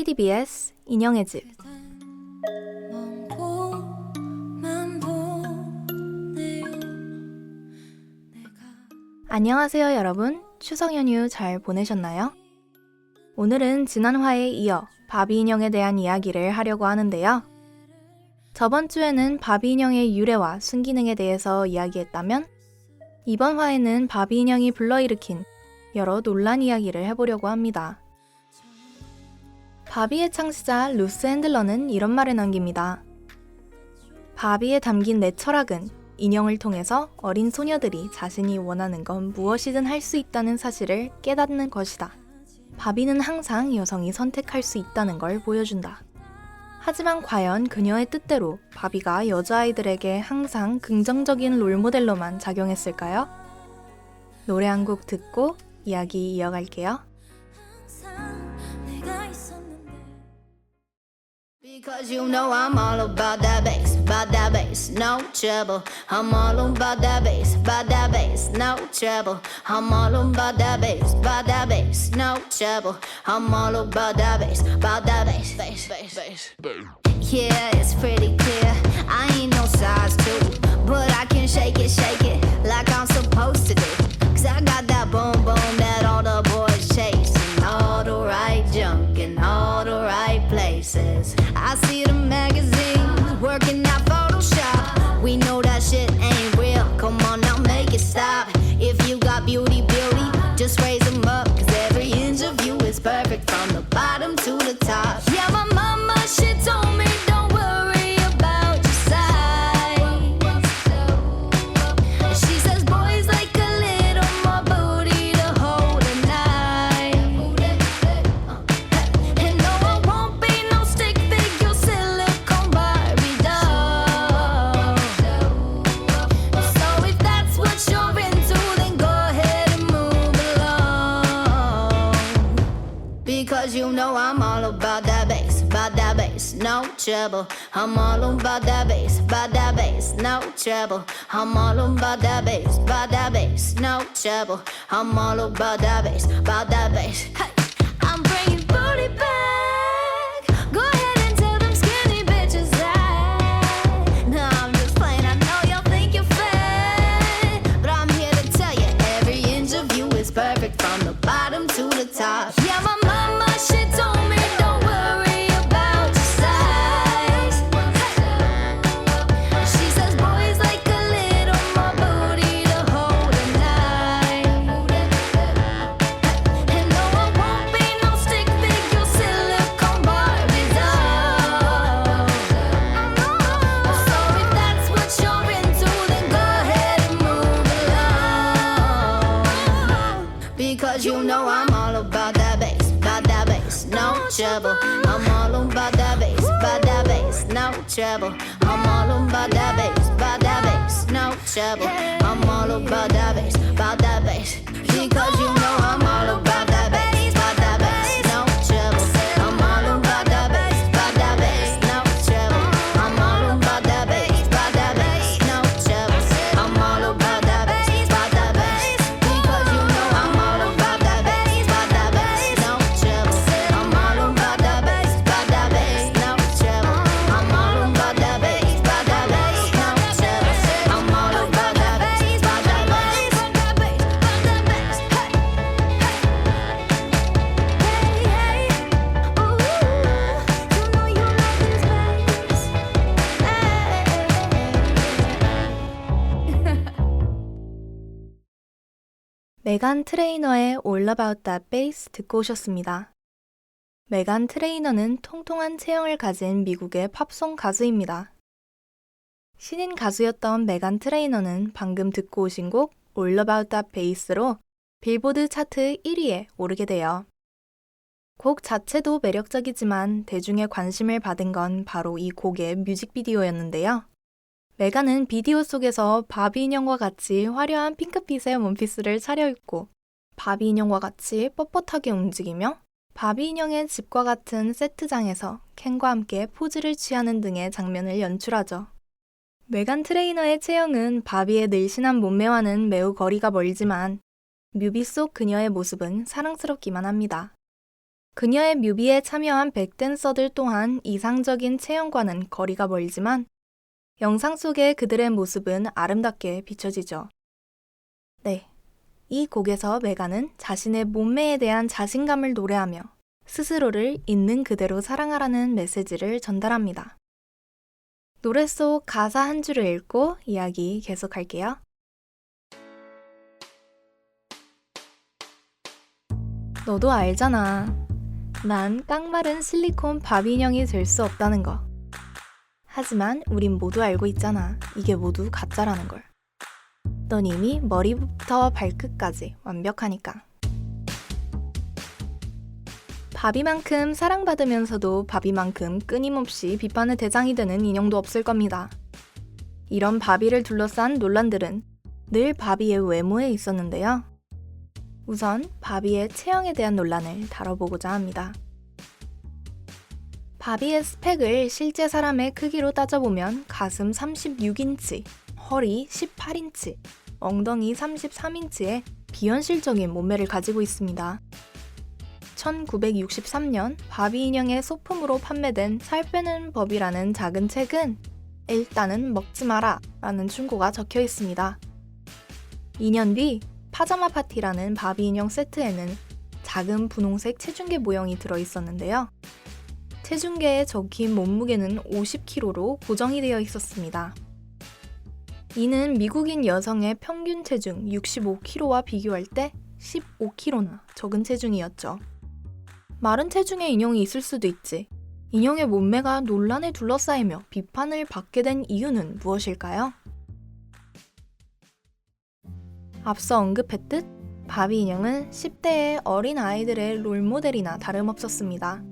JTBS 인형의 집. 안녕하세요 여러분. 추석 연휴 잘 보내셨나요? 오늘은 지난 화에 이어 바비 인형에 대한 이야기를 하려고 하는데요. 저번 주에는 바비 인형의 유래와 순기능에 대해서 이야기했다면 이번 화에는 바비 인형이 불러일으킨 여러 논란 이야기를 해보려고 합니다. 바비의 창시자 루스 핸들러는 이런 말을 남깁니다. 바비에 담긴 내 철학은 인형을 통해서 어린 소녀들이 자신이 원하는 건 무엇이든 할 수 있다는 사실을 깨닫는 것이다. 바비는 항상 여성이 선택할 수 있다는 걸 보여준다. 하지만 과연 그녀의 뜻대로 바비가 여자아이들에게 항상 긍정적인 롤모델로만 작용했을까요? 노래 한 곡 듣고 이야기 이어갈게요. Because you know I'm all about that bass, no trouble. I'm all about that bass, no trouble. I'm all about that bass, no trouble. I'm all about that bass, bass. Yeah, it's pretty clear. I ain't no size 2, but I can shake it like I'm supposed to do. 'Cause I got that boom boom that all the boys chase, and all the right junk in all the right places. I see the magazines working out Photoshop. We know that shit ain't real. Come on now, make it stop. If you got beauty, just raise them up. 'Cause every inch of you is perfect from the bottom to the top. Yeah, my mama, she told me don't worry about your size. She says boys like a little more booty to hold at night. And no, I won't be no stick figure silicone Barbie doll. So if that's what you're into, then go ahead and move along. Because you know I'm all about that bass, no trouble. I'm all about that bass, no trouble. I'm all about that bass, no trouble. I'm all about that bass. Hey, I'm bringing booty back. Go ahead and tell them skinny bitches that. No, I'm just playing. I know y'all think you're fat, but I'm here to tell you every inch of you is perfect from the bottom to the top. Yeah, my mama, she told me don't worry about your size. She says boys like a little more booty to hold at night. And no, I won't be no stick figure silicone Barbie doll. So if that's what you're into, then go ahead and move along. Because you know I'm all about that bass, no trouble. I'm all about that bass, no trouble. I'm all about that bass, no trouble. I'm all about that bass. Because you know I'm all about that bass, no trouble. I'm all about that bass, no trouble. I'm all about that bass, no trouble. I'm all about that bass, because you know I'm all about that bass, no trouble. I'm all about that bass, no trouble. I'm all about that bass, no trouble. I'm all about that bass, 메간 트레이너의 All About That Bass 듣고 오셨습니다. 메간 트레이너는 통통한 체형을 가진 미국의 팝송 가수입니다. 신인 가수였던 메간 트레이너는 방금 듣고 오신 곡 All About That Bass로 빌보드 차트 1위에 오르게 돼요. 곡 자체도 매력적이지만 대중의 관심을 받은 건 바로 이 곡의 뮤직비디오였는데요. 메간은 비디오 속에서 바비 인형과 같이 화려한 핑크빛의 원피스를 차려입고 바비 인형과 같이 뻣뻣하게 움직이며 바비 인형의 집과 같은 세트장에서 켄과 함께 포즈를 취하는 등의 장면을 연출하죠. 메간 트레이너의 체형은 바비의 늘씬한 몸매와는 매우 거리가 멀지만 뮤비 속 그녀의 모습은 사랑스럽기만 합니다. 그녀의 뮤비에 참여한 백댄서들 또한 이상적인 체형과는 거리가 멀지만 영상 속의 그들의 모습은 아름답게 비춰지죠. 네, 이 곡에서 메간은 자신의 몸매에 대한 자신감을 노래하며 스스로를 있는 그대로 사랑하라는 메시지를 전달합니다. 노래 속 가사 한 줄을 읽고 이야기 계속할게요. 너도 알잖아. 난 깡마른 실리콘 바비 인형이 될 수 없다는 거. 하지만 우린 모두 알고 있잖아. 이게 모두 가짜라는 걸. 넌 이미 머리부터 발끝까지 완벽하니까. 바비만큼 사랑받으면서도 바비만큼 끊임없이 비판의 대상이 되는 인형도 없을 겁니다. 이런 바비를 둘러싼 논란들은 늘 바비의 외모에 있었는데요. 우선 바비의 체형에 대한 논란을 다뤄보고자 합니다. 바비의 스펙을 실제 사람의 크기로 따져보면 가슴 36인치, 허리 18인치, 엉덩이 33인치의 비현실적인 몸매를 가지고 있습니다. 1963년 바비 인형의 소품으로 판매된 살 빼는 법이라는 작은 책은 일단은 먹지 마라 라는 충고가 적혀 있습니다. 2년 뒤 파자마 파티라는 바비 인형 세트에는 작은 분홍색 체중계 모형이 들어있었는데요. 체중계에 적힌 몸무게는 50kg로 고정이 되어 있었습니다. 이는 미국인 여성의 평균 체중 65kg와 비교할 때 15kg나 적은 체중이었죠. 마른 체중의 인형이 있을 수도 있지. 인형의 몸매가 논란에 둘러싸이며 비판을 받게 된 이유는 무엇일까요? 앞서 언급했듯 바비 인형은 10대의 어린 아이들의 롤모델이나 다름없었습니다.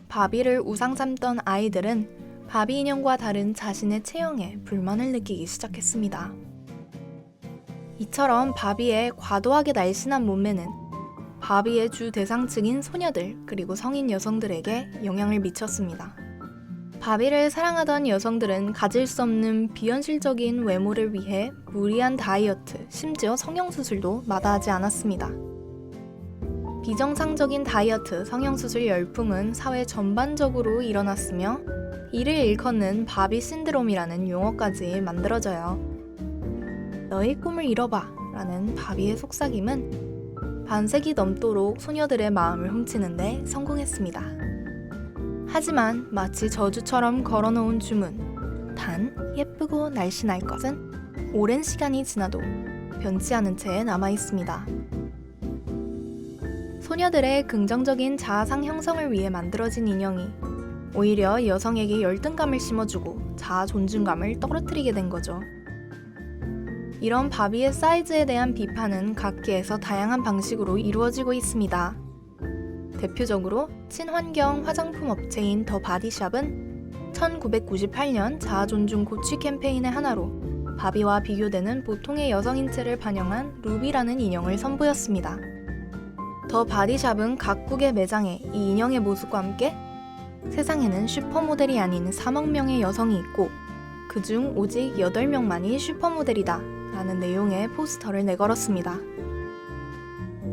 바비를 우상 삼던 아이들은 바비 인형과 다른 자신의 체형에 불만을 느끼기 시작했습니다. 이처럼 바비의 과도하게 날씬한 몸매는 바비의 주 대상층인 소녀들 그리고 성인 여성들에게 영향을 미쳤습니다. 바비를 사랑하던 여성들은 가질 수 없는 비현실적인 외모를 위해 무리한 다이어트, 심지어 성형수술도 마다하지 않았습니다. 비정상적인 다이어트, 성형수술 열풍은 사회 전반적으로 일어났으며 이를 일컫는 바비 신드롬이라는 용어까지 만들어져요. 너의 꿈을 이뤄봐 라는 바비의 속삭임은 반세기 넘도록 소녀들의 마음을 훔치는데 성공했습니다. 하지만 마치 저주처럼 걸어놓은 주문, 단 예쁘고 날씬할 것은 오랜 시간이 지나도 변치 않은 채 남아있습니다. 소녀들의 긍정적인 자아상 형성을 위해 만들어진 인형이 오히려 여성에게 열등감을 심어주고 자아 존중감을 떨어뜨리게 된 거죠. 이런 바비의 사이즈에 대한 비판은 각계에서 다양한 방식으로 이루어지고 있습니다. 대표적으로 친환경 화장품 업체인 더 바디샵은 1998년 자아 존중 고취 캠페인의 하나로 바비와 비교되는 보통의 여성 인체를 반영한 루비라는 인형을 선보였습니다. 더 바디샵은 각국의 매장에 이 인형의 모습과 함께 세상에는 슈퍼모델이 아닌 3억 명의 여성이 있고 그중 오직 8명만이 슈퍼모델이다 라는 내용의 포스터를 내걸었습니다.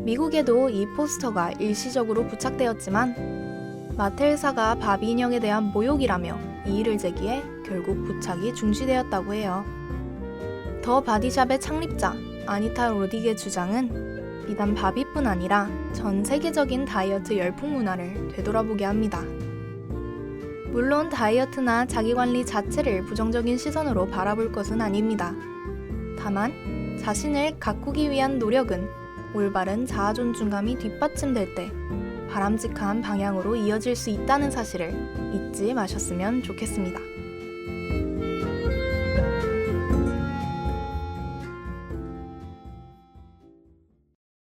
미국에도 이 포스터가 일시적으로 부착되었지만 마텔사가 바비 인형에 대한 모욕이라며 이의를 제기해 결국 부착이 중지되었다고 해요. 더 바디샵의 창립자 아니타 로디게 주장은 비단 바비뿐 아니라 전 세계적인 다이어트 열풍 문화를 되돌아보게 합니다. 물론 다이어트나 자기관리 자체를 부정적인 시선으로 바라볼 것은 아닙니다. 다만 자신을 가꾸기 위한 노력은 올바른 자아 존중감이 뒷받침될 때 바람직한 방향으로 이어질 수 있다는 사실을 잊지 마셨으면 좋겠습니다.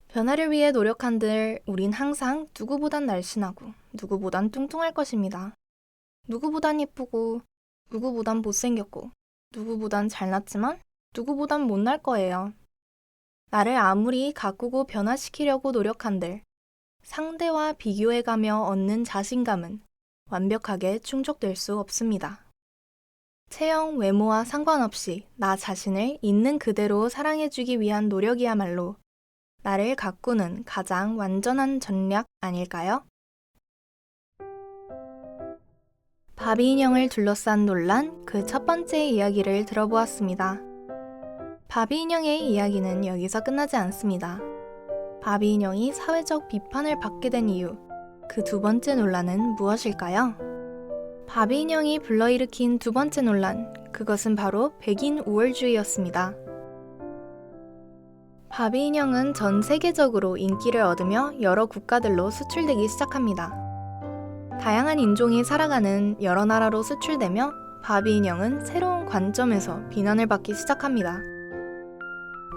변화를 위해 노력한들 우린 항상 누구보단 날씬하고 누구보단 뚱뚱할 것입니다. 누구보단 예쁘고 누구보단 못생겼고 누구보단 잘났지만 누구보단 못날 거예요. 나를 아무리 가꾸고 변화시키려고 노력한들 상대와 비교해가며 얻는 자신감은 완벽하게 충족될 수 없습니다. 체형, 외모와 상관없이 나 자신을 있는 그대로 사랑해주기 위한 노력이야말로 나를 가꾸는 가장 완전한 전략 아닐까요? 바비 인형을 둘러싼 논란, 그 첫 번째 이야기를 들어보았습니다. 바비 인형의 이야기는 여기서 끝나지 않습니다. 바비 인형이 사회적 비판을 받게 된 이유, 그 두 번째 논란은 무엇일까요? 바비 인형이 불러일으킨 두 번째 논란, 그것은 바로 백인 우월주의였습니다. 바비 인형은 전 세계적으로 인기를 얻으며 여러 국가들로 수출되기 시작합니다. 다양한 인종이 살아가는 여러 나라로 수출되며 바비 인형은 새로운 관점에서 비난을 받기 시작합니다.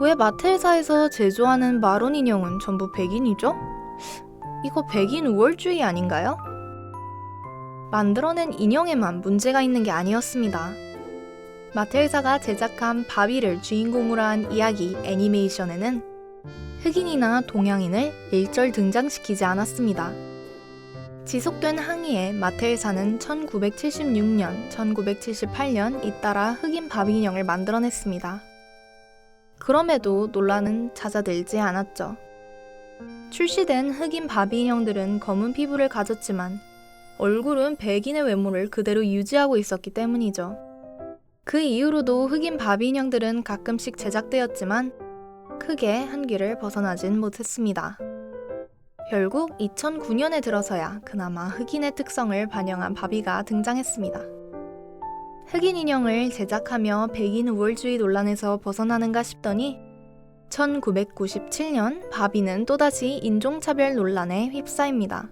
왜 마트회사에서 제조하는 마론 인형은 전부 백인이죠? 이거 백인 우월주의 아닌가요? 만들어낸 인형에만 문제가 있는 게 아니었습니다. 마트회사가 제작한 바비를 주인공으로 한 이야기 애니메이션에는 흑인이나 동양인을 일절 등장시키지 않았습니다. 지속된 항의에 마트회사는 1976년, 1978년 잇따라 흑인 바비 인형을 만들어냈습니다. 그럼에도 논란은 잦아들지 않았죠. 출시된 흑인 바비 인형들은 검은 피부를 가졌지만 얼굴은 백인의 외모를 그대로 유지하고 있었기 때문이죠. 그 이후로도 흑인 바비 인형들은 가끔씩 제작되었지만 크게 한계를 벗어나진 못했습니다. 결국 2009년에 들어서야 그나마 흑인의 특성을 반영한 바비가 등장했습니다. 흑인 인형을 제작하며 백인 우월주의 논란에서 벗어나는가 싶더니 1997년 바비는 또다시 인종차별 논란에 휩싸입니다.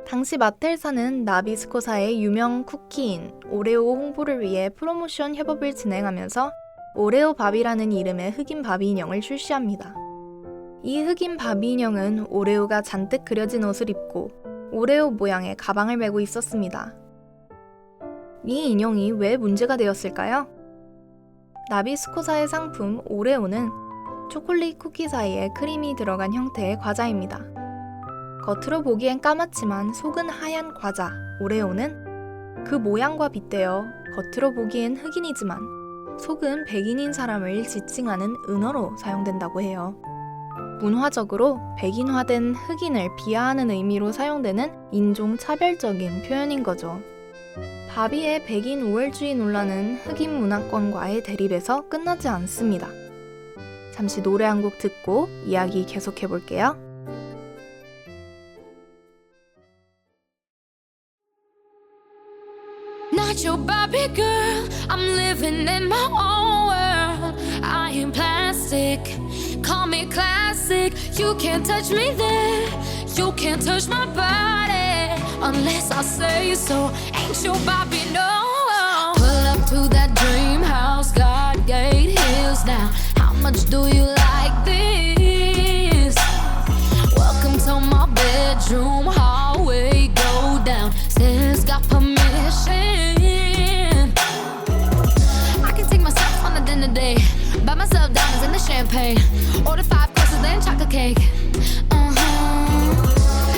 당시 마텔사는 나비스코사의 유명 쿠키인 오레오 홍보를 위해 프로모션 협업을 진행하면서 오레오 바비라는 이름의 흑인 바비 인형을 출시합니다. 이 흑인 바비 인형은 오레오가 잔뜩 그려진 옷을 입고 오레오 모양의 가방을 메고 있었습니다. 이 인형이 왜 문제가 되었을까요? 나비스코사의 상품 오레오는 초콜릿 쿠키 사이에 크림이 들어간 형태의 과자입니다. 겉으로 보기엔 까맣지만 속은 하얀 과자 오레오는 그 모양과 빗대어 겉으로 보기엔 흑인이지만 속은 백인인 사람을 지칭하는 은어로 사용된다고 해요. 문화적으로 백인화된 흑인을 비하하는 의미로 사용되는 인종차별적인 표현인 거죠. 바비의 백인 우월주의 논란은 흑인 문화권과의 대립에서 끝나지 않습니다. 잠시 노래 한 곡 듣고 이야기 계속해 볼게요. Not your Barbie girl, I'm living in my own world. I am plastic, call me classic. You can't touch me there, you can't touch my body unless I say so. Ain't your Barbie, no. Pull up to that dream house, God gate hills now. How much do you like this? Welcome to my bedroom, hallway, go down. Stairs got permission. Day. Buy myself diamonds and the champagne. Order 5 courses then chocolate cake.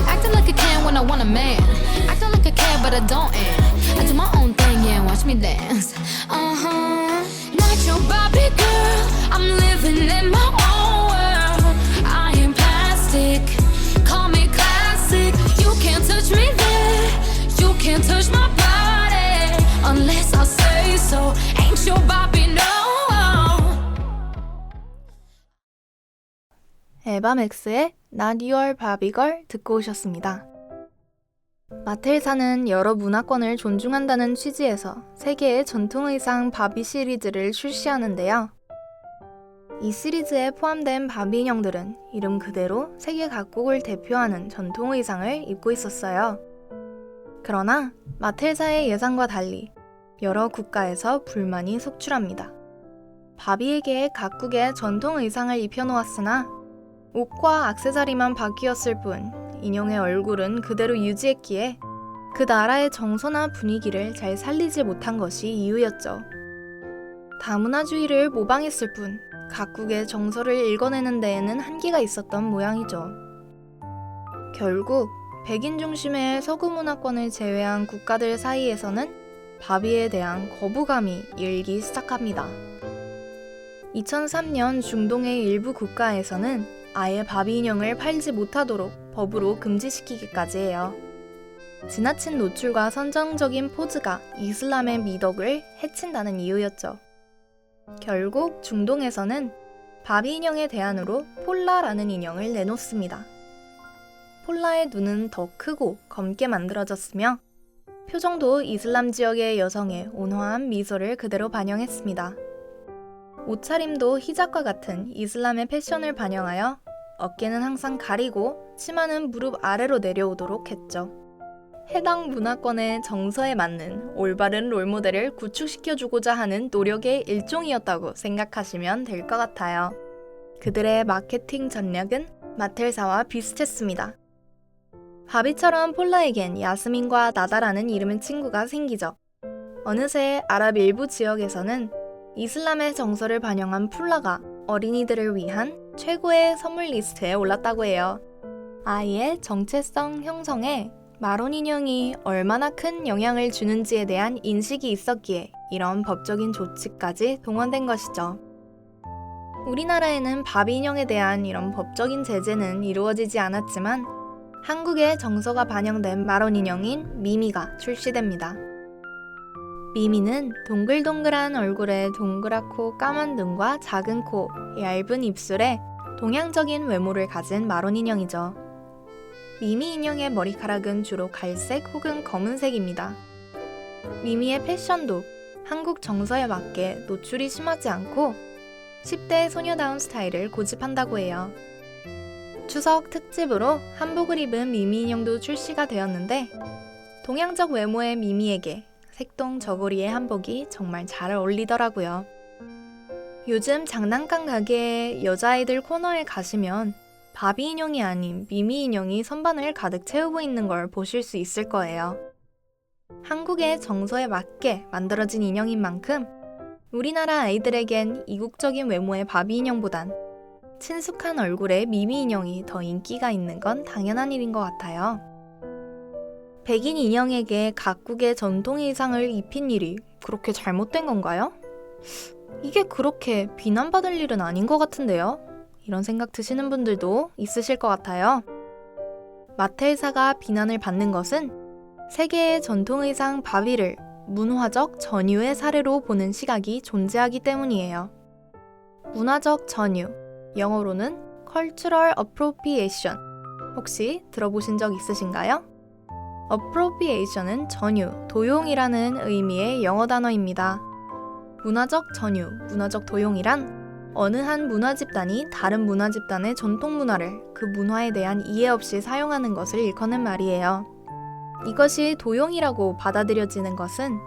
Acting like I can when I want a man. Acting like I care but I don't. And I do my own thing, yeah. Watch me dance. Not your Barbie girl. I'm living in my own world. I am plastic. Call me classic. You can't touch me there. You can't touch my body unless I say so. Ain't your Barbie, no. 에바맥스의 Not Your Barbie Girl 듣고 오셨습니다. 마텔사는 여러 문화권을 존중한다는 취지에서 세계의 전통의상 바비 시리즈를 출시하는데요. 이 시리즈에 포함된 바비 인형들은 이름 그대로 세계 각국을 대표하는 전통의상을 입고 있었어요. 그러나 마텔사의 예상과 달리 여러 국가에서 불만이 속출합니다. 바비에게 각국의 전통의상을 입혀놓았으나 옷과 액세서리만 바뀌었을 뿐 인형의 얼굴은 그대로 유지했기에 그 나라의 정서나 분위기를 잘 살리지 못한 것이 이유였죠. 다문화주의를 모방했을 뿐 각국의 정서를 읽어내는 데에는 한계가 있었던 모양이죠. 결국 백인 중심의 서구 문화권을 제외한 국가들 사이에서는 바비에 대한 거부감이 일기 시작합니다. 2003년 중동의 일부 국가에서는 아예 바비 인형을 팔지 못하도록 법으로 금지시키기까지 해요. 지나친 노출과 선정적인 포즈가 이슬람의 미덕을 해친다는 이유였죠. 결국 중동에서는 바비 인형의 대안으로 폴라라는 인형을 내놓습니다. 폴라의 눈은 더 크고 검게 만들어졌으며 표정도 이슬람 지역의 여성의 온화한 미소를 그대로 반영했습니다. 옷차림도 히잡과 같은 이슬람의 패션을 반영하여 어깨는 항상 가리고 치마는 무릎 아래로 내려오도록 했죠. 해당 문화권의 정서에 맞는 올바른 롤모델을 구축시켜주고자 하는 노력의 일종이었다고 생각하시면 될 것 같아요. 그들의 마케팅 전략은 마텔사와 비슷했습니다. 바비처럼 폴라에겐 야스민과 나다라는 이름의 친구가 생기죠. 어느새 아랍 일부 지역에서는 이슬람의 정서를 반영한 폴라가 어린이들을 위한 최고의 선물 리스트에 올랐다고 해요. 아이의 정체성 형성에 마론 인형이 얼마나 큰 영향을 주는지에 대한 인식이 있었기에 이런 법적인 조치까지 동원된 것이죠. 우리나라에는 바비 인형에 대한 이런 법적인 제재는 이루어지지 않았지만 한국의 정서가 반영된 마론 인형인 미미가 출시됩니다. 미미는 동글동글한 얼굴에 동그랗고 까만 눈과 작은 코, 얇은 입술에 동양적인 외모를 가진 마론 인형이죠. 미미 인형의 머리카락은 주로 갈색 혹은 검은색입니다. 미미의 패션도 한국 정서에 맞게 노출이 심하지 않고 10대 소녀다운 스타일을 고집한다고 해요. 추석 특집으로 한복을 입은 미미 인형도 출시가 되었는데 동양적 외모의 미미에게 색동 저고리의 한복이 정말 잘 어울리더라고요. 요즘 장난감 가게에 여자아이들 코너에 가시면 바비 인형이 아닌 미미 인형이 선반을 가득 채우고 있는 걸 보실 수 있을 거예요. 한국의 정서에 맞게 만들어진 인형인 만큼 우리나라 아이들에겐 이국적인 외모의 바비 인형보단 친숙한 얼굴의 미미 인형이 더 인기가 있는 건 당연한 일인 것 같아요. 백인 인형에게 각국의 전통 의상을 입힌 일이 그렇게 잘못된 건가요? 이게 그렇게 비난받을 일은 아닌 것 같은데요? 이런 생각 드시는 분들도 있으실 것 같아요. 마텔사가 비난을 받는 것은 세계의 전통 의상 바비를 문화적 전유의 사례로 보는 시각이 존재하기 때문이에요. 문화적 전유, 영어로는 Cultural Appropriation. 혹시 들어보신 적 있으신가요? Appropriation은 전유, 도용이라는 의미의 영어 단어입니다. 문화적 전유, 문화적 도용이란 어느 한 문화 집단이 다른 문화 집단의 전통 문화를 그 문화에 대한 이해 없이 사용하는 것을 일컫는 말이에요. 이것이 도용이라고 받아들여지는 것은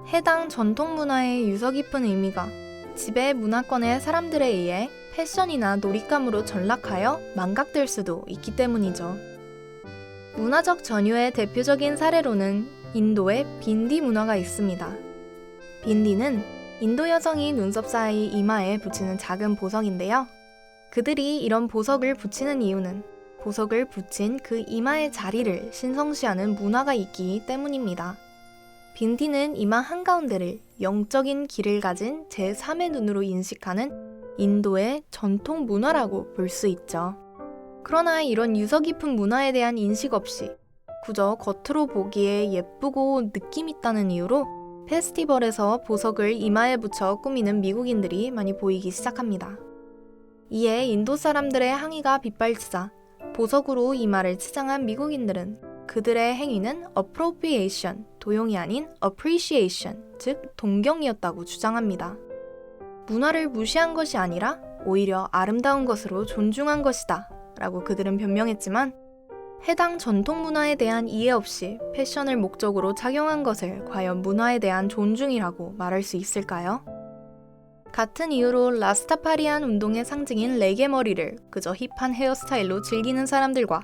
해당 전통 문화의 유서 깊은 의미가 지배 문화권의 사람들에 의해 패션이나 놀잇감으로 전락하여 망각될 수도 있기 때문이죠. 문화적 전유의 대표적인 사례로는 인도의 빈디 문화가 있습니다. 빈디는 인도 여성이 눈썹 사이 이마에 붙이는 작은 보석인데요. 그들이 이런 보석을 붙이는 이유는 보석을 붙인 그 이마의 자리를 신성시하는 문화가 있기 때문입니다. 빈디는 이마 한가운데를 영적인 길을 가진 제3의 눈으로 인식하는 인도의 전통 문화라고 볼 수 있죠. 그러나 이런 유서 깊은 문화에 대한 인식 없이 그저 겉으로 보기에 예쁘고 느낌 있다는 이유로 페스티벌에서 보석을 이마에 붙여 꾸미는 미국인들이 많이 보이기 시작합니다. 이에 인도 사람들의 항의가 빗발치자 보석으로 이마를 치장한 미국인들은 그들의 행위는 appropriation, 도용이 아닌 appreciation, 즉 동경이었다고 주장합니다. 문화를 무시한 것이 아니라 오히려 아름다운 것으로 존중한 것이다 라고 그들은 변명했지만 해당 전통 문화에 대한 이해 없이 패션을 목적으로 착용한 것을 과연 문화에 대한 존중이라고 말할 수 있을까요? 같은 이유로 라스타파리안 운동의 상징인 레게 머리를 그저 힙한 헤어스타일로 즐기는 사람들과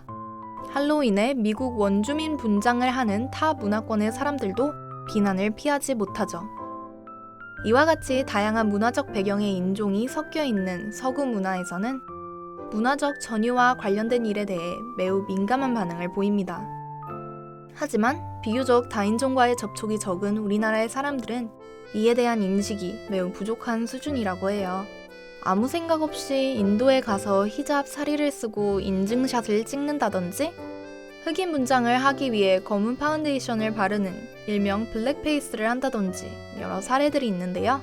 할로윈에 미국 원주민 분장을 하는 타 문화권의 사람들도 비난을 피하지 못하죠. 이와 같이 다양한 문화적 배경의 인종이 섞여 있는 서구 문화에서는 문화적 전유와 관련된 일에 대해 매우 민감한 반응을 보입니다. 하지만 비교적 다인종과의 접촉이 적은 우리나라의 사람들은 이에 대한 인식이 매우 부족한 수준이라고 해요. 아무 생각 없이 인도에 가서 히잡 사리를 쓰고 인증샷을 찍는다든지 흑인 문장을 하기 위해 검은 파운데이션을 바르는 일명 블랙페이스를 한다든지 여러 사례들이 있는데요.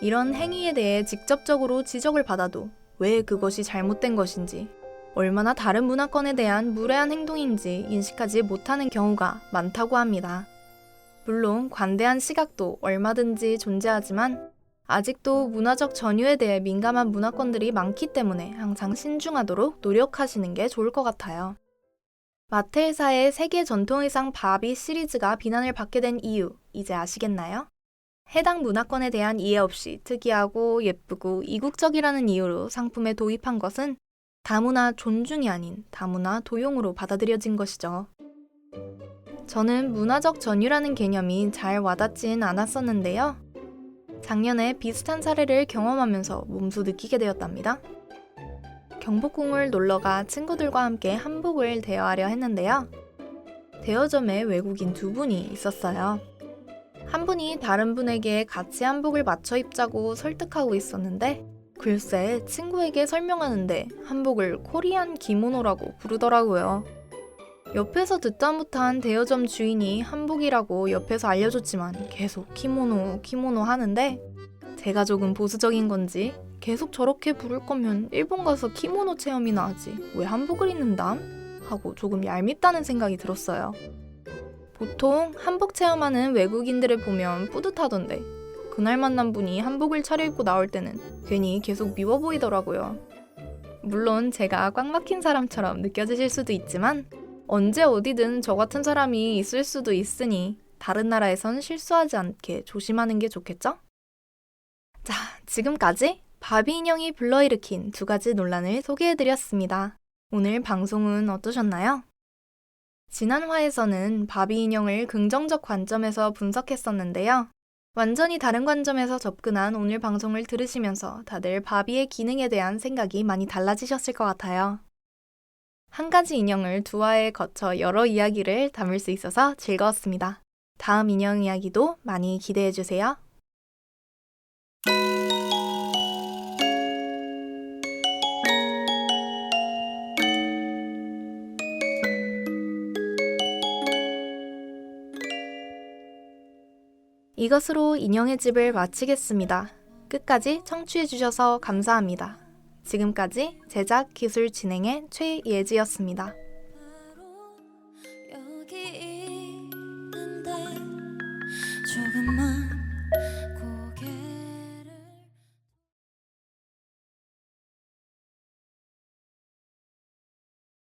이런 행위에 대해 직접적으로 지적을 받아도 왜 그것이 잘못된 것인지, 얼마나 다른 문화권에 대한 무례한 행동인지 인식하지 못하는 경우가 많다고 합니다. 물론 관대한 시각도 얼마든지 존재하지만 아직도 문화적 전유에 대해 민감한 문화권들이 많기 때문에 항상 신중하도록 노력하시는 게 좋을 것 같아요. 마텔사의 세계 전통의상 바비 시리즈가 비난을 받게 된 이유, 이제 아시겠나요? 해당 문화권에 대한 이해 없이 특이하고 예쁘고 이국적이라는 이유로 상품에 도입한 것은 다문화 존중이 아닌 다문화 도용으로 받아들여진 것이죠. 저는 문화적 전유라는 개념이 잘 와닿진 않았었는데요. 작년에 비슷한 사례를 경험하면서 몸소 느끼게 되었답니다. 경복궁을 놀러가 친구들과 함께 한복을 대여하려 했는데요. 대여점에 외국인 2분이 있었어요. 한 분이 다른 분에게 같이 한복을 맞춰 입자고 설득하고 있었는데 글쎄 친구에게 설명하는데 한복을 코리안 기모노라고 부르더라고요. 옆에서 듣다 못한 대여점 주인이 한복이라고 옆에서 알려줬지만 계속 키모노 하는데 제가 조금 보수적인 건지 계속 저렇게 부를 거면 일본 가서 키모노 체험이나 하지 왜 한복을 입는담? 하고 조금 얄밉다는 생각이 들었어요. 보통 한복 체험하는 외국인들을 보면 뿌듯하던데 그날 만난 분이 한복을 차려입고 나올 때는 괜히 계속 미워 보이더라고요. 물론 제가 꽉 막힌 사람처럼 느껴지실 수도 있지만 언제 어디든 저 같은 사람이 있을 수도 있으니 다른 나라에선 실수하지 않게 조심하는 게 좋겠죠? 자, 지금까지 바비 인형이 불러일으킨 2가지 논란을 소개해드렸습니다. 오늘 방송은 어떠셨나요? 지난 화에서는 바비 인형을 긍정적 관점에서 분석했었는데요. 완전히 다른 관점에서 접근한 오늘 방송을 들으시면서 다들 바비의 기능에 대한 생각이 많이 달라지셨을 것 같아요. 한 가지 인형을 2화에 거쳐 여러 이야기를 담을 수 있어서 즐거웠습니다. 다음 인형 이야기도 많이 기대해주세요. 이것으로 인형의 집을 마치겠습니다. 끝까지 청취해주셔서 감사합니다. 지금까지 제작, 기술, 진행의 최예지였습니다. 여기 있는데 조금만